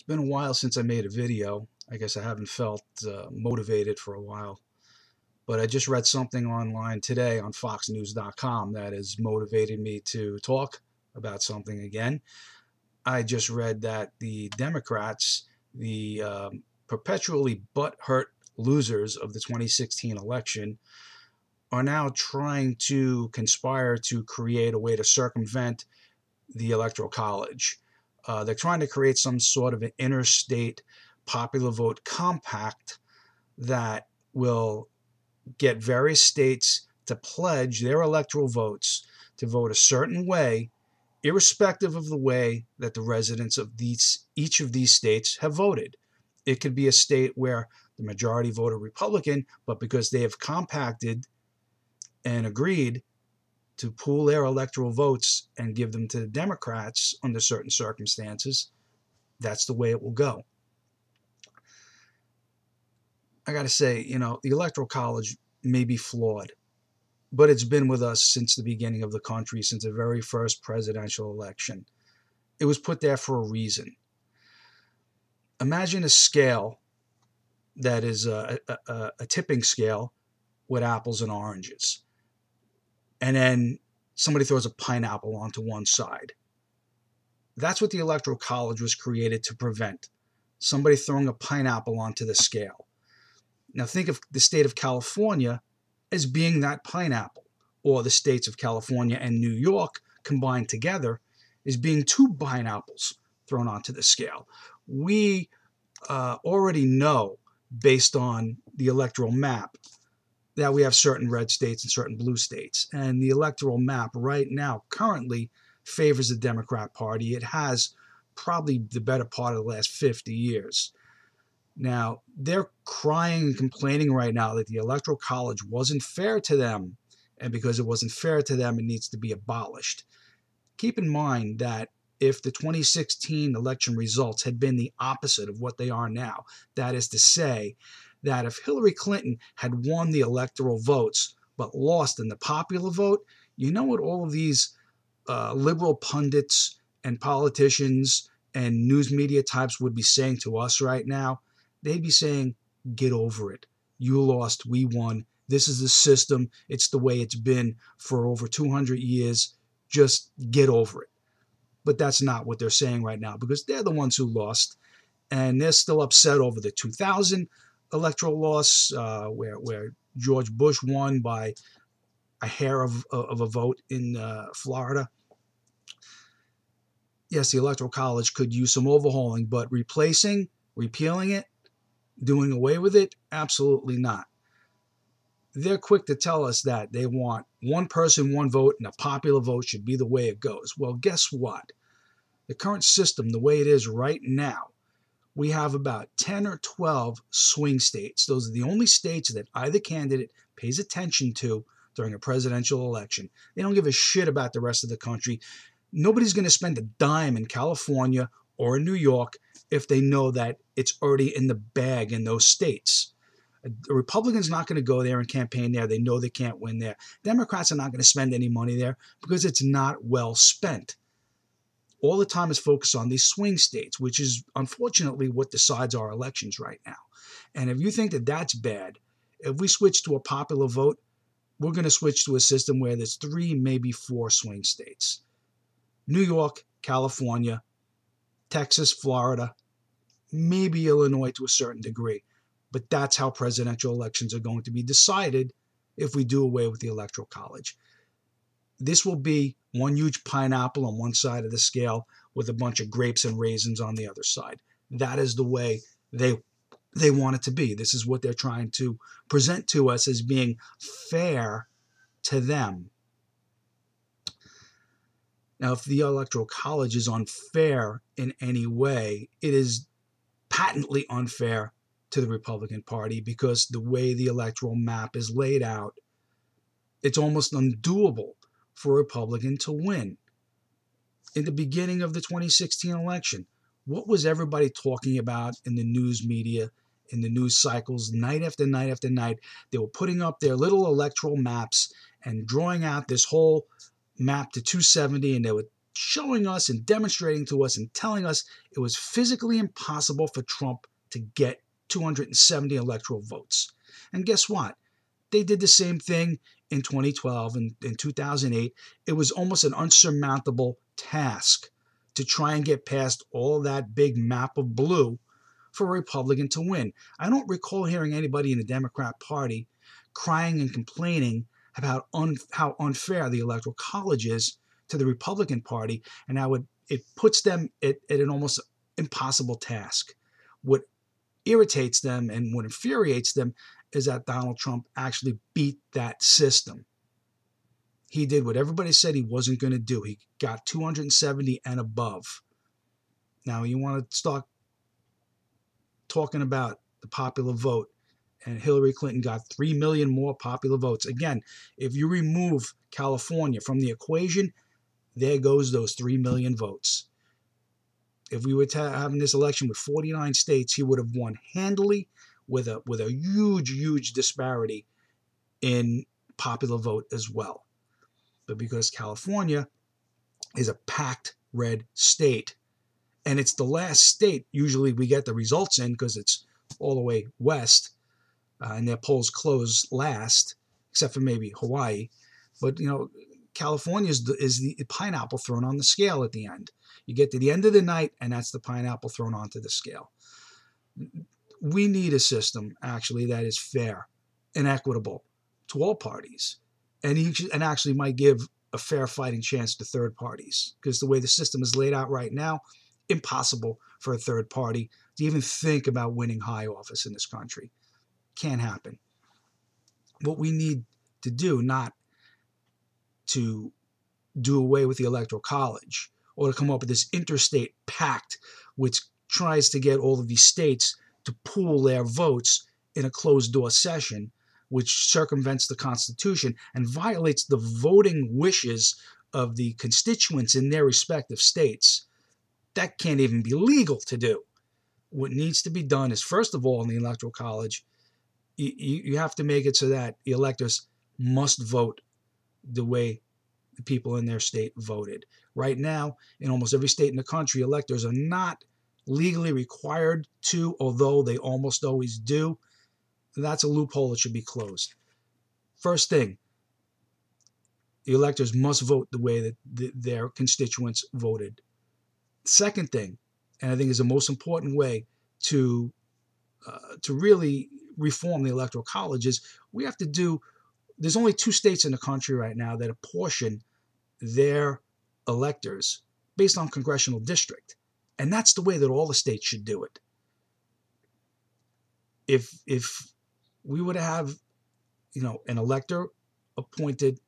been a while since I made a video. I guess I haven't felt motivated for a while. But I just read something online today on foxnews.com that has motivated me to talk about something again. I just read that the Democrats, the perpetually butthurt losers of the 2016 election, are now trying to conspire to create a way to circumvent the Electoral College. They're trying to create some sort of an interstate popular vote compact that will get various states to pledge their electoral votes to vote a certain way, irrespective of the way that the residents of each of these states have voted. It could be a state where the majority voted Republican, but because they have compacted and agreed to pool their electoral votes and give them to the Democrats under certain circumstances, that's the way it will go. I got to say, the Electoral College may be flawed, but it's been with us since the beginning of the country, since the very first presidential election. It was put there for a reason. Imagine a scale that is a tipping scale with apples and oranges. And then somebody throws a pineapple onto one side. That's what the Electoral College was created to prevent. Somebody throwing a pineapple onto the scale. Now think of the state of California as being that pineapple, or the states of California and New York combined together as being two pineapples thrown onto the scale. We already know, based on the electoral map, that we have certain red states and certain blue states. And the electoral map right now currently favors the Democrat Party. It has probably the better part of the last 50 years. Now, they're crying and complaining right now that the Electoral College wasn't fair to them. And because it wasn't fair to them, it needs to be abolished. Keep in mind that if the 2016 election results had been the opposite of what they are now, that is to say, that if Hillary Clinton had won the electoral votes but lost in the popular vote, you know what all of these liberal pundits and politicians and news media types would be saying to us right now? They'd be saying, get over it. You lost, we won. This is the system. It's the way it's been for over 200 years. Just get over it. But that's not what they're saying right now, because they're the ones who lost. And they're still upset over the 2000 electoral loss, where George Bush won by a hair of a vote in Florida. Yes, the Electoral College could use some overhauling, but repealing it, doing away with it, absolutely not. They're quick to tell us that they want one person, one vote, and a popular vote should be the way it goes. Well, guess what? The current system, the way it is right now, we have about 10 or 12 swing states. Those are the only states that either candidate pays attention to during a presidential election. They don't give a shit about the rest of the country. Nobody's going to spend a dime in California or in New York if they know that it's already in the bag in those states. A Republican's not going to go there and campaign there. They know they can't win there. Democrats are not going to spend any money there because it's not well spent. All the time is focused on these swing states, which is unfortunately what decides our elections right now. And if you think that that's bad, if we switch to a popular vote, we're going to switch to a system where there's 3, maybe 4 swing states. New York, California, Texas, Florida, maybe Illinois to a certain degree. But that's how presidential elections are going to be decided if we do away with the Electoral College. This will be one huge pineapple on one side of the scale with a bunch of grapes and raisins on the other side. That is the way they want it to be. This is what they're trying to present to us as being fair to them. Now, if the Electoral College is unfair in any way, it is patently unfair to the Republican Party, because the way the electoral map is laid out, it's almost undoable for a Republican to win. In the beginning of the 2016 election, what was everybody talking about in the news media, in the news cycles, night after night after night? They were putting up their little electoral maps and drawing out this whole map to 270, and they were showing us and demonstrating to us and telling us it was physically impossible for Trump to get 270 electoral votes. And guess what? They did the same thing in 2012 and in 2008. It was almost an unsurmountable task to try and get past all that big map of blue for a Republican to win. I don't recall hearing anybody in the Democrat Party crying and complaining about how unfair the Electoral College is to the Republican Party, and how it puts them at an almost impossible task. What irritates them and what infuriates them is that Donald Trump actually beat that system. He did what everybody said he wasn't going to do. He got 270 and above. Now, you want to start talking about the popular vote, and Hillary Clinton got 3 million more popular votes. Again, if you remove California from the equation, there goes those 3 million votes. If we were having this election with 49 states, he would have won handily with a huge disparity in popular vote as well. But because California is a packed red state, and it's the last state usually we get the results in because it's all the way west, and their polls close last, except for maybe Hawaii. But, California is the pineapple thrown on the scale at the end. You get to the end of the night, and that's the pineapple thrown onto the scale. We need a system, actually, that is fair and equitable to all parties, and actually might give a fair fighting chance to third parties, because the way the system is laid out right now, impossible for a third party to even think about winning high office in this country. Can't happen. What we need to do, not to do away with the Electoral College or to come up with this interstate pact which tries to get all of these states to pool their votes in a closed-door session, which circumvents the Constitution and violates the voting wishes of the constituents in their respective states. That can't even be legal to do. What needs to be done is, first of all, in the Electoral College, you have to make it so that the electors must vote the way the people in their state voted. Right now, in almost every state in the country, electors are not legally required to, although they almost always do. That's a loophole that should be closed. First thing, the electors must vote the way that their constituents voted. Second thing, and I think is the most important way to really reform the Electoral College, is we have to do. There's only 2 states in the country right now that apportion their electors based on congressional district, and that's the way that all the states should do it. If we were to have, an elector appointed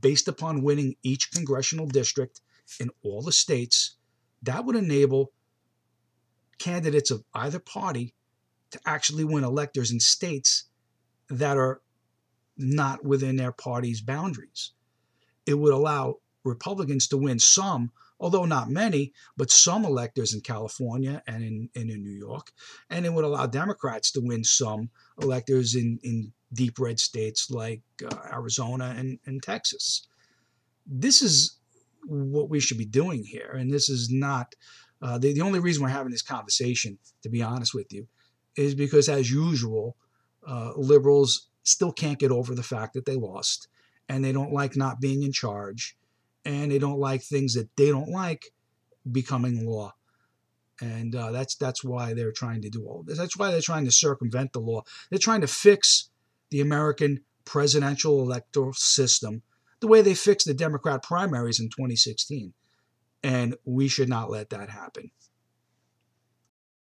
based upon winning each congressional district in all the states, that would enable candidates of either party to actually win electors in states that are not within their party's boundaries. It would allow Republicans to win some, although not many, but some electors in California and in New York. And it would allow Democrats to win some electors in deep red states like Arizona and Texas. This is what we should be doing here. And this is not the only reason we're having this conversation, to be honest with you, is because, as usual, liberals still can't get over the fact that they lost, and they don't like not being in charge, and they don't like things that they don't like becoming law. And that's why they're trying to do all of this. That's why they're trying to circumvent the law. They're trying to fix the American presidential electoral system the way they fixed the Democrat primaries in 2016. And we should not let that happen.